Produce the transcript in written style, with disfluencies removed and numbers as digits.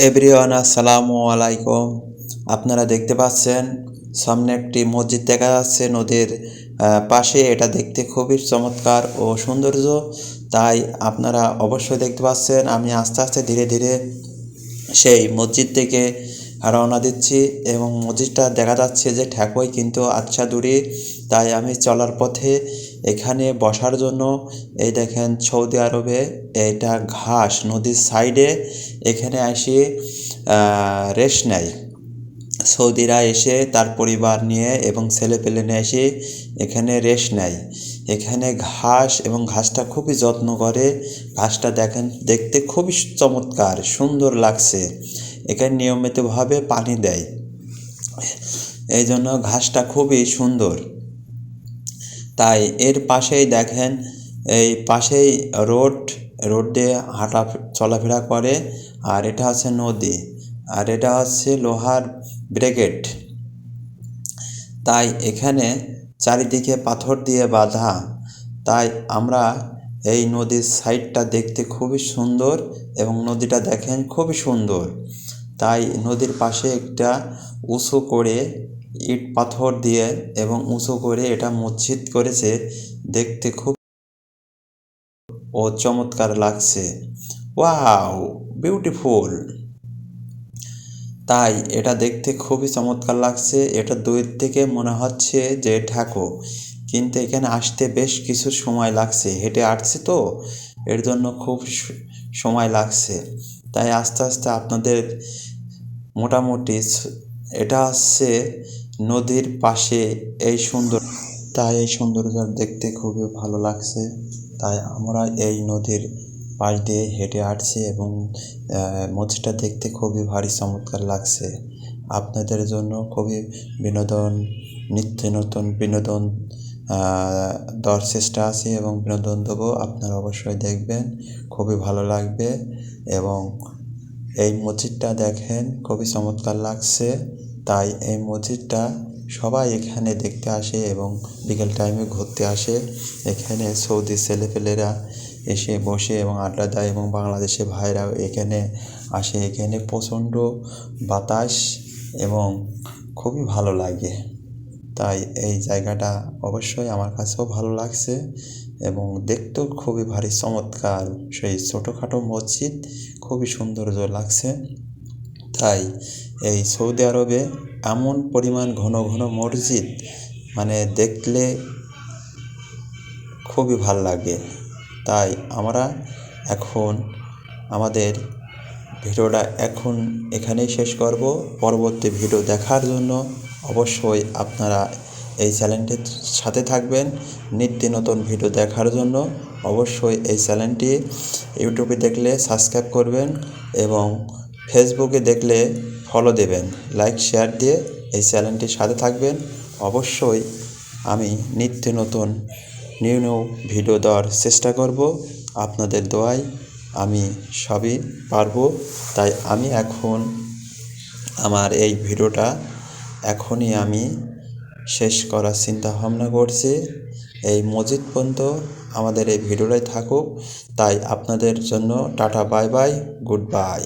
Everyone আসসালামু আলাইকুম। আপনারা দেখতে পাচ্ছেন সামনে একটি মসজিদ দেখা যাচ্ছে নদীর পাশে। এটা দেখতে খুবই চমৎকার ও সৌন্দর্য, তাই আপনারা অবশ্যই দেখতে পাচ্ছেন। আমি আস্তে আস্তে ধীরে ধীরে সেই মসজিদ থেকে রওনা দিচ্ছি এবং মসজিদটা দেখা যাচ্ছে যে ঠেকই কিন্তু আচ্ছা দূরে। তাই আমি চলার পথে এখানে বসার জন্য এই দেখেন সৌদি আরবে এটা ঘাস নদীর সাইডে এখানে এসে রেস্ট নেয়। সৌদিরা এসে তার পরিবার নিয়ে এবং ছেলেপেলে নিয়ে এসে এখানে রেস্ট নেয়। এখানে ঘাস এবং ঘাসটা খুবই যত্ন করে। ঘাসটা দেখেন দেখতে খুবই চমৎকার সুন্দর লাগছে। এখানে নিয়মিতভাবে পানি দেয়, এই জন্য ঘাসটা খুবই সুন্দর। তাই এর পাশেই দেখেন, এই পাশেই রোড দিয়ে হাঁটা চলাফেরা করে। আর এটা হচ্ছে নদী, আর এটা হচ্ছে লোহার ব্রিগেড। তাই এখানে চারিদিকে পাথর দিয়ে বাঁধা। তাই আমরা এই নদীর সাইডটা দেখতে খুবই সুন্দর এবং নদীটা দেখেন খুবই সুন্দর। তাই নদীর পাশে একটা উঁচু করে ইট পাথর দিয়ে এবং উঁচু করে এটা মসজিদ করেছে, দেখতে খুব চমৎকার লাগছে। Wow, beautiful. তাই এটা দেখতে খুবই চমৎকার লাগছে। এটা দূর থেকে মনে হচ্ছে যে ঠেকো, কিন্তু এখানে আসতে বেশ কিছু সময় লাগছে। হেঁটে আসছি তো, এর জন্য খুব সময় লাগছে। তাই আস্তে আস্তে আপনাদের মোটামুটি এটা হচ্ছে নদীর পাশে এই সুন্দর। তাই এই সৌন্দর্য দেখতে খুবই ভালো লাগছে। তাই আমরা এই নদীর পাশ দিয়ে হেঁটে আসছি এবং মসজিদটা দেখতে খুবই ভারী চমৎকার লাগছে। আপনাদের জন্য খুবই বিনোদন, নিত্য নতুন বিনোদন দেওয়ার চেষ্টা আছে এবং বিনোদন দেবো। আপনারা অবশ্যই দেখবেন, খুবই ভালো লাগবে। এবং এই মসজিদটা দেখেন খুবই চমৎকার লাগছে। তাই এই মসজিদটা সবাই এখানে দেখতে আসে এবং বিকেল টাইমে ঘুরতে আসে। এখানে সৌদি ছেলেপেলেরা এসে বসে এবং আড্ডা দেয় এবং বাংলাদেশি ভাইরাও এখানে আসে। এখানে প্রচণ্ড বাতাস এবং খুবই ভালো লাগে। তাই এই জায়গাটা অবশ্যই আমার কাছেও ভালো লাগছে এবং দেখতেও খুবই ভারী চমৎকার। সেই ছোটোখাটো মসজিদ খুবই সৌন্দর্য লাগছে। তাই এই সৌদি আরবে এমন পরিমাণ ঘন ঘন মসজিদ মানে দেখলে খুবই ভাল লাগে। তাই আমরা এখন আমাদের ভিডিওটা এখানেই শেষ করব। পরবর্তী ভিডিও দেখার জন্য অবশ্যই আপনারা এই চ্যানেলটির সাথে থাকবেন। নিত্য নতুন ভিডিও দেখার জন্য অবশ্যই এই চ্যানেলটি ইউটিউবে দেখলে সাবস্ক্রাইব করবেন এবং ফেসবুকে দেখলে ফলো দেবেন। লাইক শেয়ার দিয়ে এই চ্যানেলটির সাথে থাকবেন। অবশ্যই আমি নিত্য নতুন নিউ ভিডিও দেওয়ার চেষ্টা করব। আপনাদের দোয়ায় আমি সবই পারবো। তাই আমি এখন আমার এই ভিডিওটা এখনই আমি শেষ করার চিন্তা ভাবনা করছি। এই মসজিদ পর্যন্ত আমাদের এই ভিডিওটাই থাকুক। তাই আপনাদের জন্য tata, bye bye, good bye.